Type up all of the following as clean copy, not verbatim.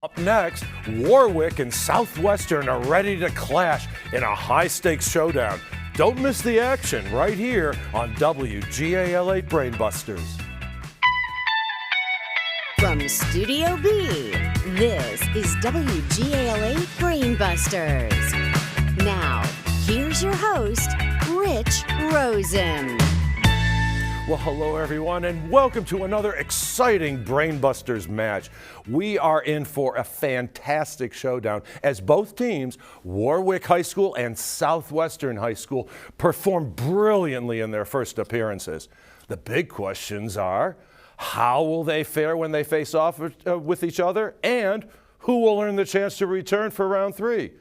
Up next, Warwick and Southwestern are ready to clash in a high-stakes showdown. Don't miss the action right here on WGAL8 Brainbusters. From Studio B, this is WGAL8 Brainbusters. Now, here's your host, Rich Rosen. Well, hello everyone, and welcome to another exciting Brainbusters match. We are in for a fantastic showdown as both teams, Warwick High School and Southwestern High School, perform brilliantly in their first appearances. The big questions are, how will they fare when they face off with each other, and who will earn the chance to return for round three?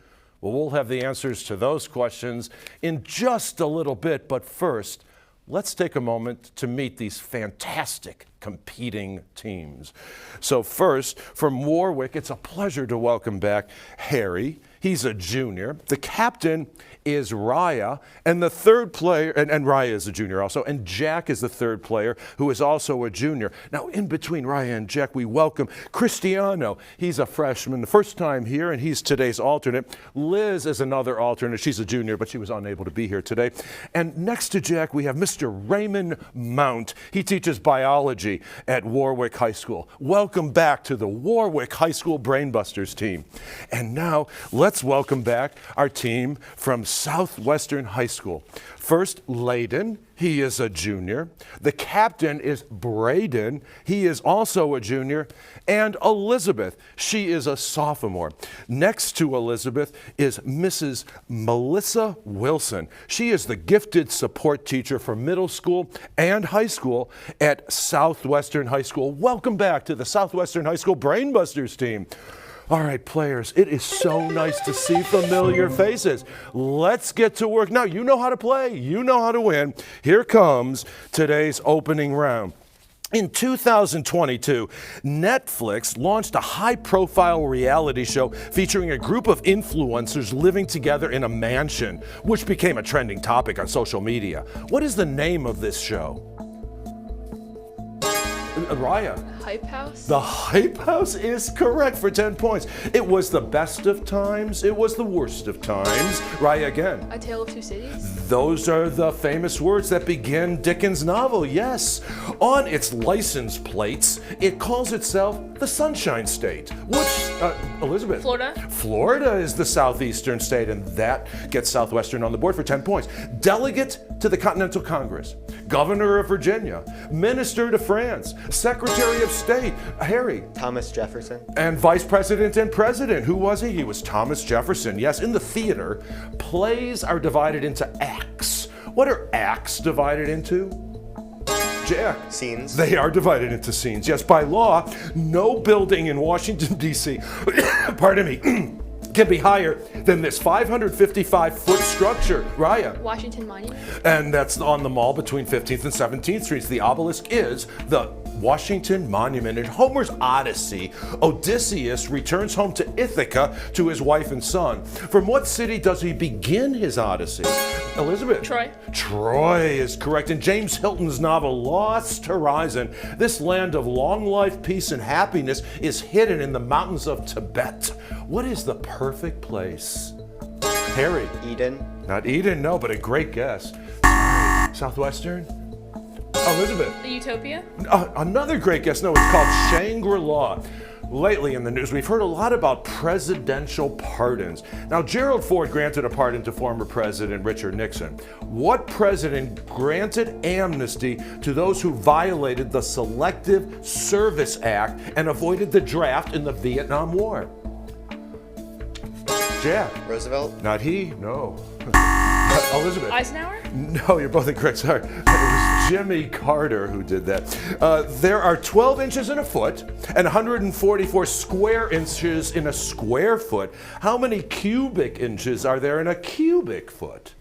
Well, we'll have the answers to those questions in just a little bit, but first, let's take a moment to meet these fantastic competing teams. So first, from Warwick, it's a pleasure to welcome back Harry. He's a junior. The captain is Raya, and the third player, and Raya is a junior also, and Jack is the third player, who is also a junior. Now, in between Raya and Jack, we welcome Cristiano. He's a freshman, the first time here, and he's today's alternate. Liz is another alternate. She's a junior, but she was unable to be here today. And next to Jack, we have Mr. Raymond Mount. He teaches biology at Warwick High School. Welcome back to the Warwick High School Brainbusters team. And now, let's welcome back our team from Southwestern High School. First, Layden. He is a junior. The captain is Braden. He is also a junior. And Elizabeth. She is a sophomore. Next to Elizabeth is Mrs. Melissa Wilson. She is the gifted support teacher for middle school and high school at Southwestern High School. Welcome back to the Southwestern High School Brainbusters team. All right, players, it is so nice to see familiar faces. Let's get to work. Now, you know how to play. You know how to win. Here comes today's opening round. In 2022, Netflix launched a high-profile reality show featuring a group of influencers living together in a mansion, which became a trending topic on social media. What is the name of this show? Raya. Hype House? The Hype House is correct for 10 points. It was the best of times. It was the worst of times. Raya again. A Tale of Two Cities? Those are the famous words that begin Dickens' novel, yes. On its license plates, it calls itself the Sunshine State, which, Elizabeth? Florida? Florida is the southeastern state, and that gets Southwestern on the board for 10 points. Delegate to the Continental Congress, Governor of Virginia, Minister to France, Secretary of State, Harry. Thomas Jefferson. And Vice President and President. Who was he? He was Thomas Jefferson. Yes, in the theater, plays are divided into acts. What are acts divided into? Jack. Scenes. They are divided into scenes. Yes, by law, no building in Washington, D.C., pardon me, can be higher than this 555-foot structure. Raya. Washington Monument? And that's on the mall between 15th and 17th Streets. The obelisk is the Washington Monument. In Homer's Odyssey, Odysseus returns home to Ithaca to his wife and son. From what city does he begin his Odyssey? Elizabeth? Troy. Troy is correct. In James Hilton's novel Lost Horizon, this land of long life, peace, and happiness is hidden in the mountains of Tibet. What is the perfect place? Harry? Eden. Not Eden, no, but a great guess. Southwestern? Elizabeth? The Utopia? Another great guess. No, it's called Shangri-La. Lately in the news, we've heard a lot about presidential pardons. Now, Gerald Ford granted a pardon to former President Richard Nixon. What president granted amnesty to those who violated the Selective Service Act and avoided the draft in the Vietnam War? Jack? Roosevelt. Not he, no. Elizabeth? Eisenhower? No, you're both incorrect. Sorry. It was Jimmy Carter who did that. There are 12 inches in a foot and 144 square inches in a square foot. How many cubic inches are there in a cubic foot?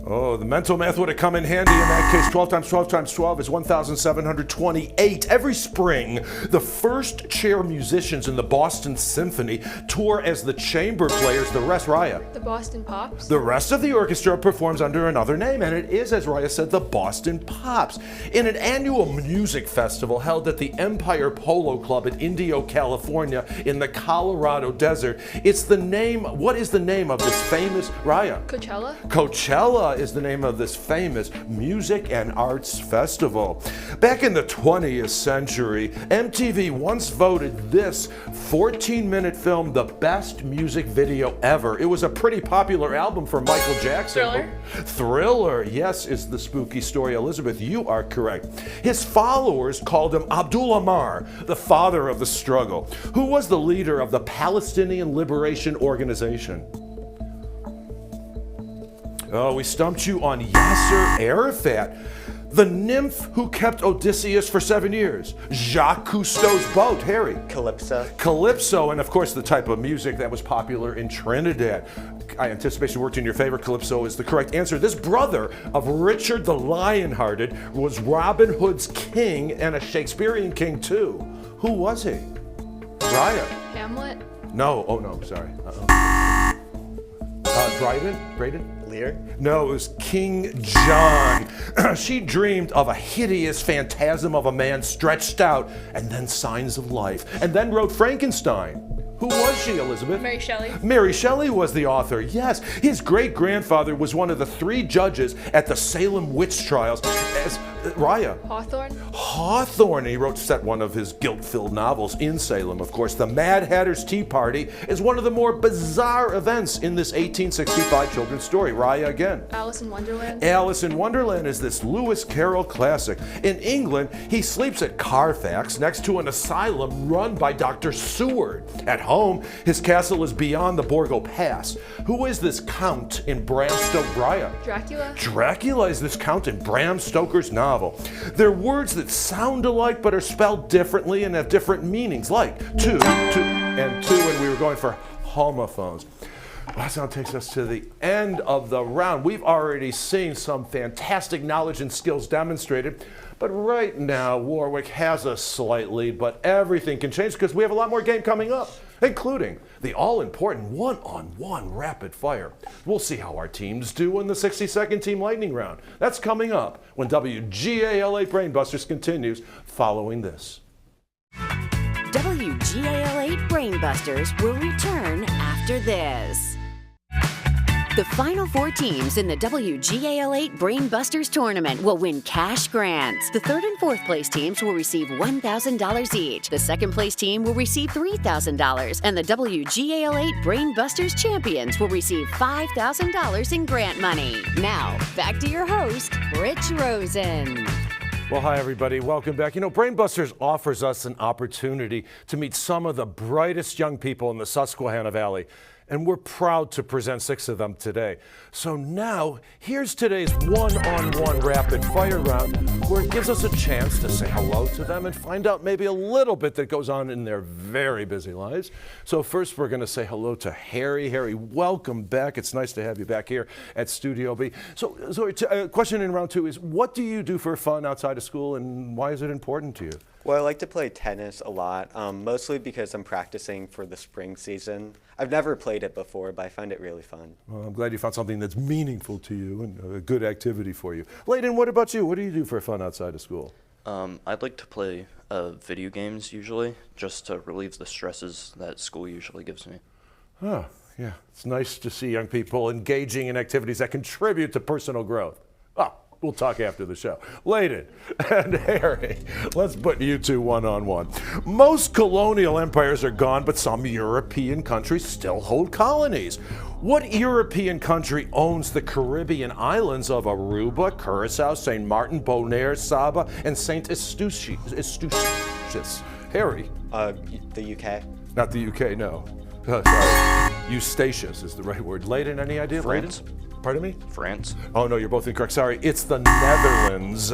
Oh, the mental math would have come in handy in that case. 12 times 12 times 12 is 1,728. Every spring, the first chair musicians in the Boston Symphony tour as the chamber players. The rest, Raya. The Boston Pops. The rest of the orchestra performs under another name, and it is, as Raya said, the Boston Pops. In an annual music festival held at the Empire Polo Club in Indio, California, in the Colorado desert, what is the name of this famous, Raya? Coachella. Coachella is the name of this famous music and arts festival. Back in the 20th century, MTV once voted this 14-minute film the best music video ever. It was a pretty popular album for Michael Jackson. Thriller, yes, is the spooky story. Elizabeth, you are correct. His followers called him Abdul Ammar, the father of the struggle, who was the leader of the Palestinian Liberation Organization. Oh, we stumped you on Yasser Arafat, the nymph who kept Odysseus for 7 years. Jacques Cousteau's boat, Harry. Calypso. Calypso, and of course the type of music that was popular in Trinidad. I anticipate you worked in your favor. Calypso is the correct answer. This brother of Richard the Lionhearted was Robin Hood's king and a Shakespearean king too. Who was he? Raya. Hamlet. No, oh no, sorry. Braden? Lear. No, it was King John. She dreamed of a hideous phantasm of a man stretched out, and then signs of life, and then wrote Frankenstein. Who was she, Elizabeth? Mary Shelley. Mary Shelley was the author, yes. His great-grandfather was one of the 3 judges at the Salem witch trials. As Raya. Hawthorne. He wrote set one of his guilt-filled novels in Salem, of course. The Mad Hatter's Tea Party is one of the more bizarre events in this 1865 children's story. Raya again. Alice in Wonderland. Alice in Wonderland is this Lewis Carroll classic. In England, he sleeps at Carfax next to an asylum run by Dr. Seward. At home, his castle is beyond the Borgo Pass. Who is this count in Bram Stoker's Raya? Dracula. Dracula is this count in Bram Stoker's novel. They're words that sound alike but are spelled differently and have different meanings, like two, and we were going for homophones. That now takes us to the end of the round. We've already seen some fantastic knowledge and skills demonstrated, but right now Warwick has a slight lead, but everything can change because we have a lot more game coming up, including the all-important one-on-one rapid fire. We'll see how our teams do in the 60-second Team Lightning round. That's coming up when WGAL8 Brainbusters continues following this. WGAL8 Brainbusters will return after this. The final 4 teams in the WGAL8 Brainbusters tournament will win cash grants. The 3rd and 4th place teams will receive $1,000 each. The 2nd place team will receive $3,000. And the WGAL8 Brainbusters champions will receive $5,000 in grant money. Now, back to your host, Rich Rosen. Well, hi, everybody. Welcome back. You know, Brainbusters offers us an opportunity to meet some of the brightest young people in the Susquehanna Valley, and we're proud to present 6 of them today. So now, here's today's one-on-one rapid fire round, where it gives us a chance to say hello to them and find out maybe a little bit that goes on in their very busy lives. So first, we're going to say hello to Harry. Harry, welcome back. It's nice to have you back here at Studio B. So question in round 2 is, what do you do for fun outside of school, and why is it important to you? Well, I like to play tennis a lot, mostly because I'm practicing for the spring season. I've never played it before, but I find it really fun. Well, I'm glad you found something that's meaningful to you and a good activity for you. Layden, what about you? What do you do for fun outside of school? I'd like to play video games usually, just to relieve the stresses that school usually gives me. Oh, yeah. It's nice to see young people engaging in activities that contribute to personal growth. Oh, we'll talk after the show. Layden and Harry, let's put you two one-on-one. Most colonial empires are gone, but some European countries still hold colonies. What European country owns the Caribbean islands of Aruba, Curacao, St. Martin, Bonaire, Saba, and St. Eustatius? Harry? The UK. Not the UK, no. Sorry. Eustatius is the right word. Layden, any idea? France. Pardon me? France. Oh, no, you're both incorrect. Sorry, it's the Netherlands.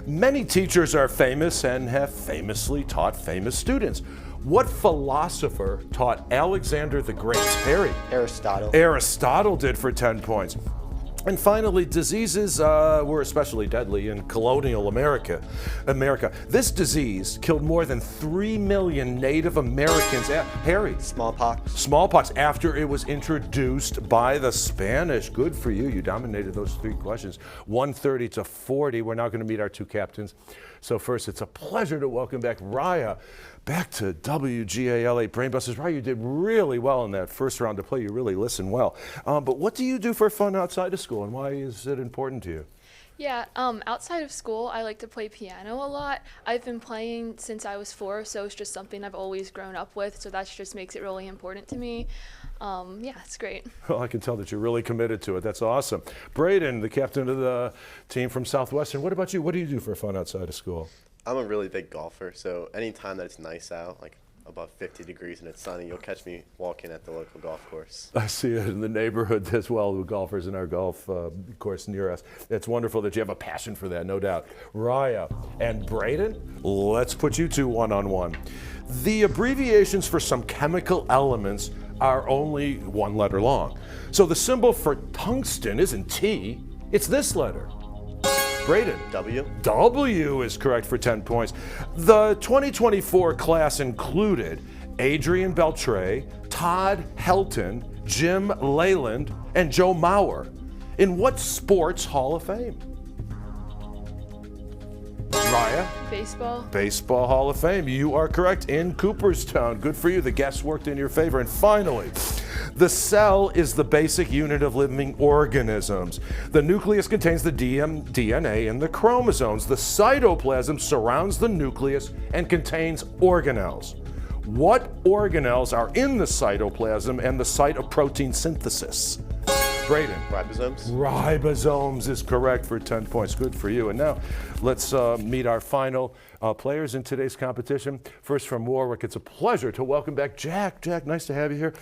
Many teachers are famous and have famously taught famous students. What philosopher taught Alexander the Great? Harry? Aristotle. Aristotle did for 10 points. And finally, diseases were especially deadly in colonial America. This disease killed more than 3 million Native Americans. Harry. Smallpox after it was introduced by the Spanish. Good for you. You dominated those 3 questions. 130 to 40. We're now going to meet our 2 captains. So first, it's a pleasure to welcome back Raya back to WGAL8 Brainbusters. Raya, you did really well in that first round of play. You really listened well. But what do you do for fun outside of school, and why is it important to you? Yeah, outside of school, I like to play piano a lot. I've been playing since I was 4, so it's just something I've always grown up with, so that just makes it really important to me. Yeah, it's great. Well, I can tell that you're really committed to it. That's awesome. Braden, the captain of the team from Southwestern, what about you? What do you do for fun outside of school? I'm a really big golfer, so anytime that it's nice out, like above 50 degrees and it's sunny, you'll catch me walking at the local golf course. I see it in the neighborhood as well, the golfers in our golf course near us. It's wonderful that you have a passion for that, no doubt. Raya and Braden, let's put you 2 one-on-one. The abbreviations for some chemical elements are only 1 letter long. So the symbol for tungsten isn't T, it's this letter. Braden. W. W is correct for 10 points. The 2024 class included Adrian Beltre, Todd Helton, Jim Leyland, and Joe Mauer. In what sports Hall of Fame? Raya? Baseball. Baseball Hall of Fame. You are correct, in Cooperstown. Good for you. The guess worked in your favor. And finally, the cell is the basic unit of living organisms. The nucleus contains the DNA and the chromosomes. The cytoplasm surrounds the nucleus and contains organelles. What organelles are in the cytoplasm and the site of protein synthesis? Braden. Ribosomes. Ribosomes is correct for 10 points. Good for you. And now let's meet our final players in today's competition. First from Warwick, it's a pleasure to welcome back Jack. Jack, nice to have you here.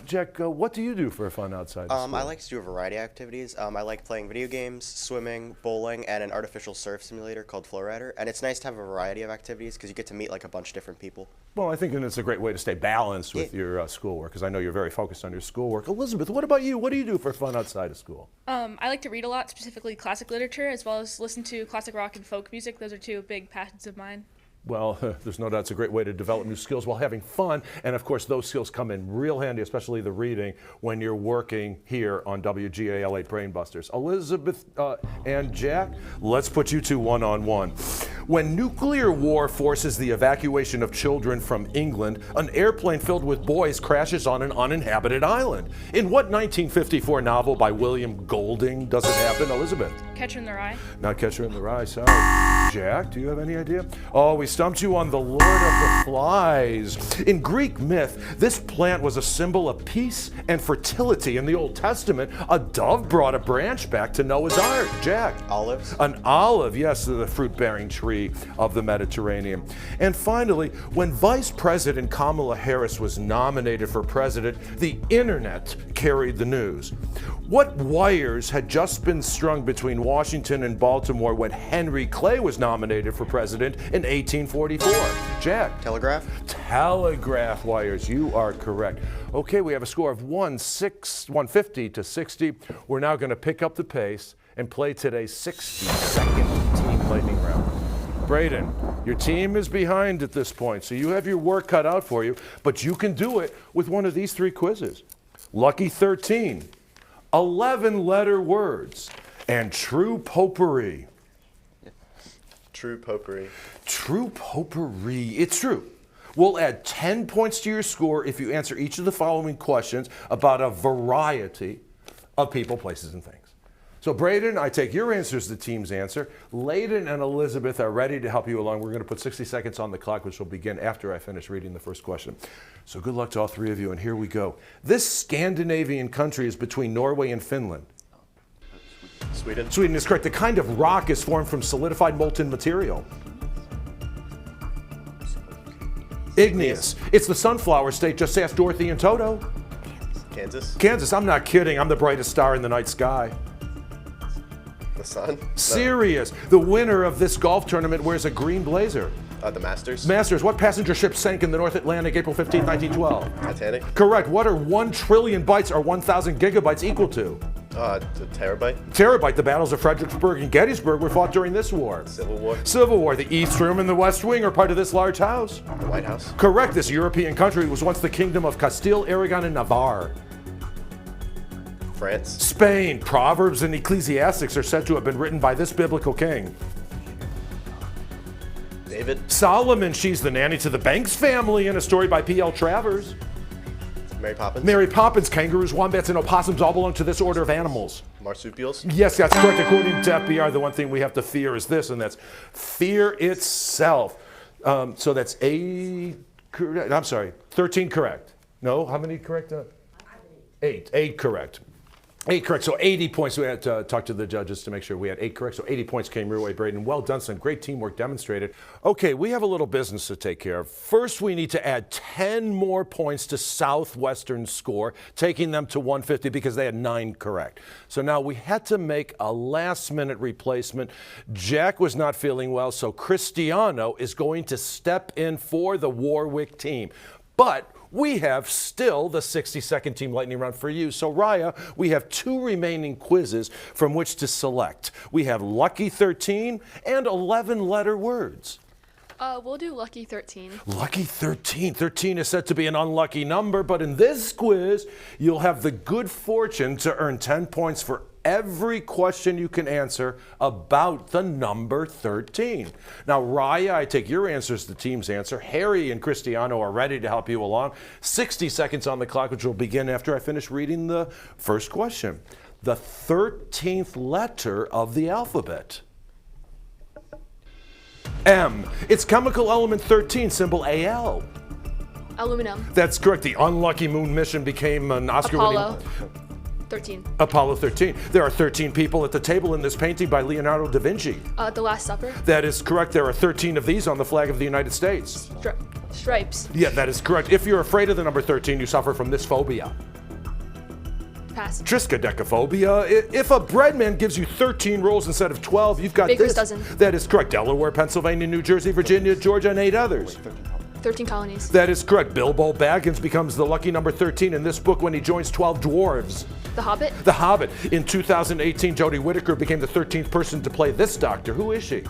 Jack, what do you do for fun outside of school? I like to do a variety of activities. I like playing video games, swimming, bowling, and an artificial surf simulator called Flowrider. And it's nice to have a variety of activities because you get to meet like a bunch of different people. Well, I think it's a great way to stay balanced with your schoolwork, because I know you're very focused on your schoolwork. Elizabeth, what about you? What do you do for fun outside of school? I like to read a lot, specifically classic literature, as well as listen to classic rock and folk music. Those are 2 big passions of mine. Well, there's no doubt it's a great way to develop new skills while having fun. And of course, those skills come in real handy, especially the reading, when you're working here on WGAL8 Brainbusters. Elizabeth and Jack, let's put you 2 one-on-one. When nuclear war forces the evacuation of children from England, an airplane filled with boys crashes on an uninhabited island. In what 1954 novel by William Golding does it happen, Elizabeth? Catcher in the Rye. Not Catcher in the Rye, sorry. Jack, do you have any idea? Oh, we stumped you on the Lord of the Flies. In Greek myth, this plant was a symbol of peace and fertility. In the Old Testament, a dove brought a branch back to Noah's Ark. Jack? Olives. An olive, yes, the fruit-bearing tree of the Mediterranean. And finally, when Vice President Kamala Harris was nominated for president, the internet carried the news. What wires had just been strung between Washington and Baltimore when Henry Clay was nominated for president in 1844? Jack? Telegraph. Telegraph wires. You are correct. Okay, we have a score of 150 to 60. We're now going to pick up the pace and play today's 60-second team lightning round. Braden, your team is behind at this point, so you have your work cut out for you, but you can do it with one of these 3 quizzes. Lucky 13, 11-letter words, and true potpourri. True potpourri. True potpourri. It's true. We'll add 10 points to your score if you answer each of the following questions about a variety of people, places, and things. So, Braden, I take your answer as the team's answer. Layden and Elizabeth are ready to help you along. We're going to put 60 seconds on the clock, which will begin after I finish reading the first question. So good luck to all 3 of you, and here we go. This Scandinavian country is between Norway and Finland. Sweden. Sweden is correct. The kind of rock is formed from solidified molten material. Igneous. It's the sunflower state. Just ask Dorothy and Toto. Kansas. Kansas. I'm not kidding. I'm the brightest star in the night sky. The sun. Serious. The winner of this golf tournament wears a green blazer. The Masters. Masters. What passenger ship sank in the North Atlantic April 15, 1912? Titanic. Correct. What are 1 trillion bytes or 1,000 gigabytes equal to? The Terabyte. Terabyte. The battles of Fredericksburg and Gettysburg were fought during this war. Civil War. Civil War. The East Room and the West Wing are part of this large house. The White House. Correct. This European country was once the kingdom of Castile, Aragon, and Navarre. France. Spain. Proverbs and Ecclesiastics are said to have been written by this biblical king. David. Solomon. She's the nanny to the Banks family in a story by P.L. Travers. Mary Poppins. Mary Poppins. Kangaroos, wombats, and opossums all belong to this order of animals. Marsupials. Yes, that's correct. According to FBR, the one thing we have to fear is this, and that's fear itself. So that's 13 correct. No, how many correct? 8 correct. 8 correct. So 80 points. We had to talk to the judges to make sure we had 8 correct. So 80 points came your way, Braden. Well done, son. Great teamwork demonstrated. Okay, we have a little business to take care of. First, we need to add 10 more points to Southwestern's score, taking them to 150 because they had 9 correct. So now we had to make a last-minute replacement. Jack was not feeling well, so Cristiano is going to step in for the Warwick team. But we have still the 60-second Team Lightning Round for you. So, Raya, we have 2 remaining quizzes from which to select. We have Lucky 13 and 11-letter words. We'll do Lucky 13. Lucky 13. 13 is said to be an unlucky number, but in this quiz, you'll have the good fortune to earn 10 points for every question you can answer about the number 13. Now, Raya, I take your answers the team's answer. Harry and Cristiano are ready to help you along. 60 seconds on the clock, which will begin after I finish reading the first question. The 13th letter of the alphabet. M. Its chemical element 13, symbol Al. Aluminum. That's correct. The unlucky moon mission became an Oscar-winning... Apollo 13. Apollo 13. There are 13 people at the table in this painting by Leonardo da Vinci. The Last Supper. That is correct. There are 13 of these on the flag of the United States. Stripes. Yeah, that is correct. If you're afraid of the number 13, you suffer from this phobia. Pass. Triskaidekaphobia. If a bread man gives you 13 rolls instead of 12, you've got Baker's this. dozen. That is correct. Delaware, Pennsylvania, New Jersey, Virginia, Georgia, and 8 others. 13 colonies. That is correct. Bilbo Baggins becomes the lucky number 13 in this book when he joins 12 dwarves. The Hobbit. The Hobbit. In 2018, Jodie Whittaker became the 13th person to play this doctor. Who is she?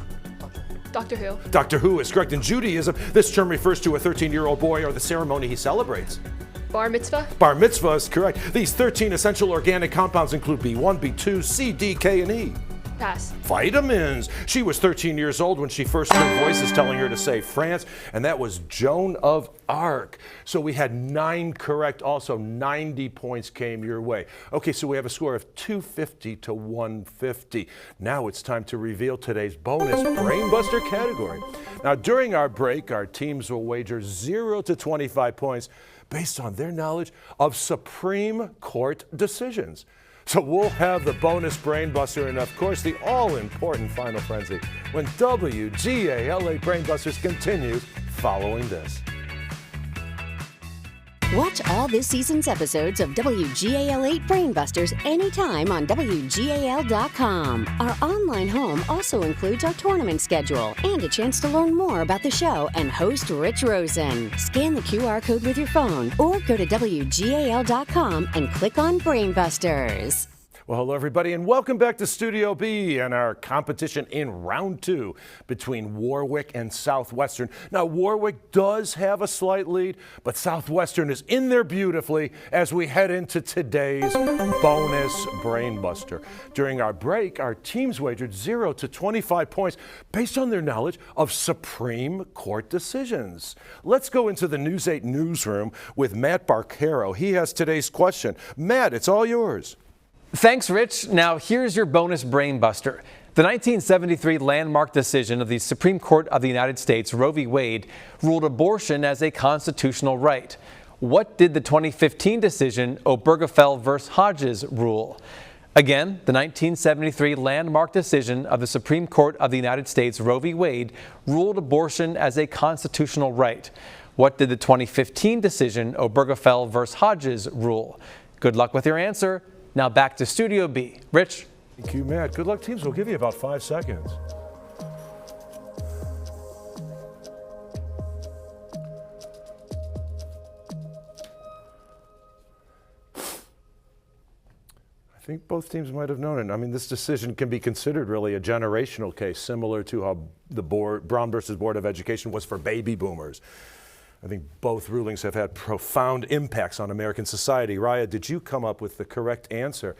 Doctor Who. Doctor Who is correct. In Judaism, this term refers to a 13-year-old boy or the ceremony he celebrates. Bar Mitzvah. Bar mitzvah is correct. These 13 essential organic compounds include B1, B2, C, D, K, and E. Pass. Vitamins. She was 13 years old when she first heard voices telling her to say France, and that was Joan of Arc. So we had 9 correct. Also, 90 points came your way. Okay, so we have a score of 250 to 150. Now it's time to reveal today's bonus Brainbuster category. Now, during our break, our teams will wager 0 to 25 points based on their knowledge of Supreme Court decisions. So we'll have the bonus Brainbuster and, of course, the all-important Final Frenzy when WGALA Brainbusters continues following this. Watch all this season's episodes of WGAL8 Brainbusters anytime on WGAL.com. Our online home also includes our tournament schedule and a chance to learn more about the show and host Rich Rosen. Scan the QR code with your phone or go to WGAL.com and click on Brainbusters. Well, hello, everybody, and welcome back to Studio B and our competition in round 2 between Warwick and Southwestern. Now, Warwick does have a slight lead, but Southwestern is in there beautifully as we head into today's bonus Brainbuster. During our break, our teams wagered 0 to 25 points based on their knowledge of Supreme Court decisions. Let's go into the News 8 newsroom with Matt Barcaro. He has today's question. Matt, it's all yours. Thanks, Rich. Now here's your bonus Brainbuster. The 1973 landmark decision of the Supreme Court of the United States, Roe v. Wade, ruled abortion as a constitutional right. What did the 2015 decision, Obergefell v. Hodges, rule? Again, the 1973 landmark decision of the Supreme Court of the United States, Roe v. Wade, ruled abortion as a constitutional right. What did the 2015 decision, Obergefell v. Hodges, rule? Good luck with your answer. Now back to Studio B. Rich? Thank you, Matt. Good luck, teams. We'll give you about 5 seconds. think both teams might have known it. I mean, this decision can be considered really a generational case, similar to how the Brown versus Board of Education was for baby boomers. I think both rulings have had profound impacts on American society. Raya, did you come up with the correct answer?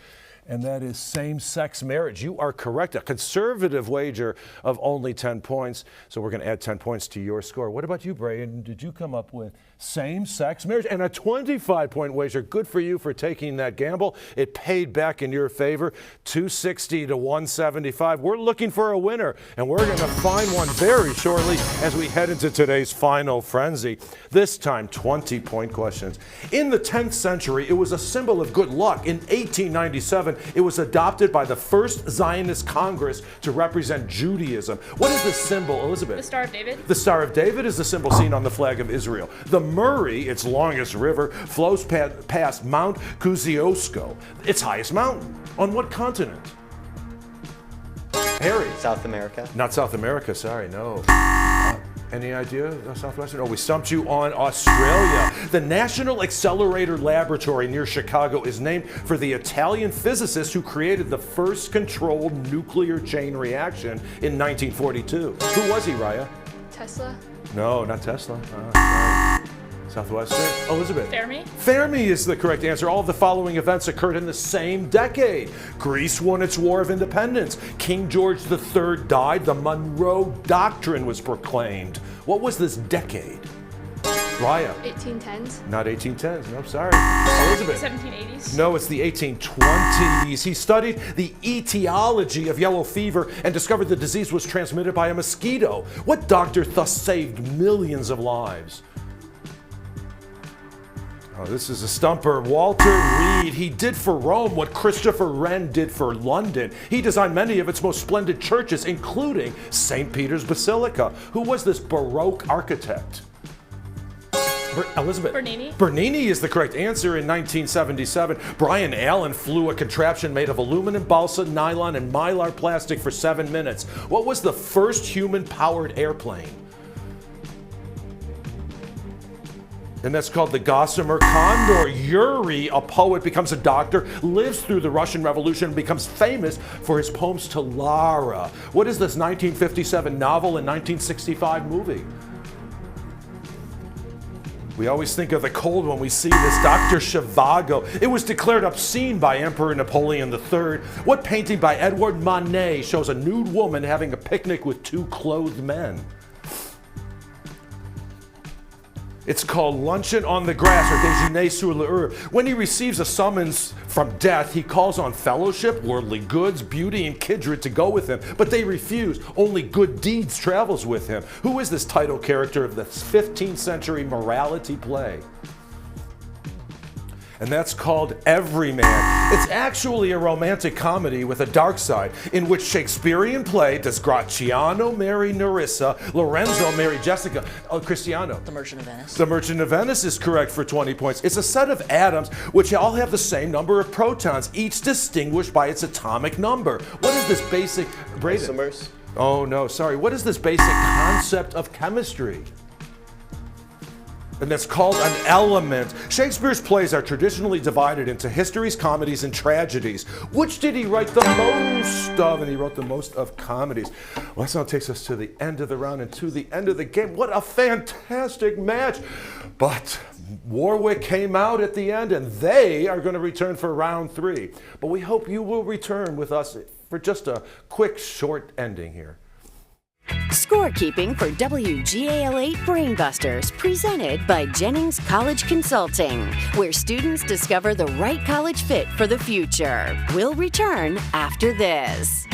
And that is same-sex marriage. You are correct. A conservative wager of only 10 points. So we're going to add 10 points to your score. What about you, Braden? Did you come up with same-sex marriage? And a 25-point wager. Good for you for taking that gamble. It paid back in your favor, 260 to 175. We're looking for a winner, and we're going to find one very shortly as we head into today's final frenzy. This time, 20-point questions. In the 10th century, it was a symbol of good luck. In 1897, it was adopted by the First Zionist Congress to represent Judaism. What is the symbol, Elizabeth? The Star of David. The Star of David is the symbol seen on the flag of Israel. The Murray, its longest river, flows past Mount Kosciuszko, its highest mountain. On what continent? Harry. South America. Not South America, sorry, no. Any idea, Southwestern? Oh, we stumped you on Australia. The National Accelerator Laboratory near Chicago is named for the Italian physicist who created the first controlled nuclear chain reaction in 1942. Who was he, Raya? Tesla. No, not Tesla. Southwestern. Elizabeth. Fermi. Fermi is the correct answer. All of the following events occurred in the same decade. Greece won its War of Independence. King George III died. The Monroe Doctrine was proclaimed. What was this decade? Raya. 1810s. Not 1810s. No, sorry. Elizabeth. 1780s. No, it's the 1820s. He studied the etiology of yellow fever and discovered the disease was transmitted by a mosquito. What doctor thus saved millions of lives? Oh, this is a stumper. Walter Reed. He did for Rome what Christopher Wren did for London. He designed many of its most splendid churches, including St. Peter's Basilica. Who was this Baroque architect? Elizabeth. Bernini. Bernini is the correct answer. In 1977, Brian Allen flew a contraption made of aluminum, balsa, nylon, and mylar plastic for 7 minutes. What was the first human-powered airplane? And that's called the Gossamer Condor. Yuri, a poet, becomes a doctor, lives through the Russian Revolution, and becomes famous for his poems to Lara. What is this 1957 novel and 1965 movie? We always think of the cold when we see this. Dr. Zhivago. It was declared obscene by Emperor Napoleon III. What painting by Edouard Manet shows a nude woman having a picnic with 2 clothed men? It's called Luncheon on the Grass, or Déjeuner sur l'herbe. When he receives a summons from death, he calls on fellowship, worldly goods, beauty, and kindred to go with him, but they refuse. Only good deeds travels with him. Who is this title character of the 15th century morality play? And that's called Everyman. It's actually a romantic comedy with a dark side, in which Shakespearean play does Gratiano marry Nerissa, Lorenzo marry Jessica, Cristiano. The Merchant of Venice. The Merchant of Venice is correct for 20 points. It's a set of atoms which all have the same number of protons, each distinguished by its atomic number. What is this basic... Braden? Isomers. Oh no, sorry. What is this basic concept of chemistry? And that's called an element. Shakespeare's plays are traditionally divided into histories, comedies, and tragedies. Which did he write the most of? And he wrote the most of comedies. Well, that now takes us to the end of the round and to the end of the game. What a fantastic match. But Warwick came out at the end, and they are going to return for round 3. But we hope you will return with us for just a quick, short ending here. Scorekeeping for WGAL8 Brainbusters, presented by Jennings College Consulting, where students discover the right college fit for the future. We'll return after this.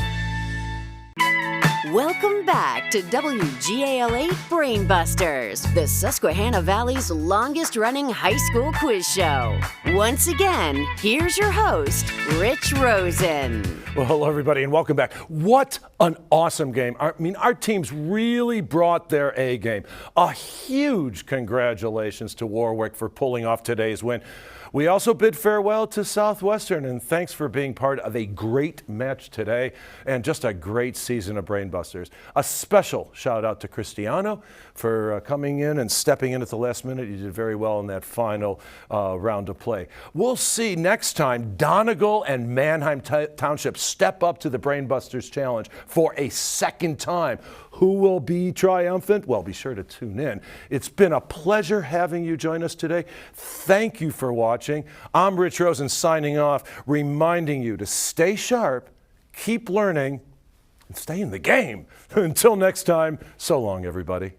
Welcome back to WGAL8 Brainbusters, the Susquehanna Valley's longest-running high school quiz show. Once again, here's your host, Rich Rosen. Well, hello, everybody, and welcome back. What an awesome game. I mean, our teams really brought their A game. A huge congratulations to Warwick for pulling off today's win. We also bid farewell to Southwestern, and thanks for being part of a great match today and just a great season of Brainbusters. A special shout out to Cristiano for coming in and stepping in at the last minute. You did very well in that final round of play. We'll see next time Donegal and Manheim Township step up to the Brainbusters Challenge for a second time. Who will be triumphant? Well, be sure to tune in. It's been a pleasure having you join us today. Thank you for watching. I'm Rich Rosen signing off, reminding you to stay sharp, keep learning, and stay in the game. Until next time, so long, everybody.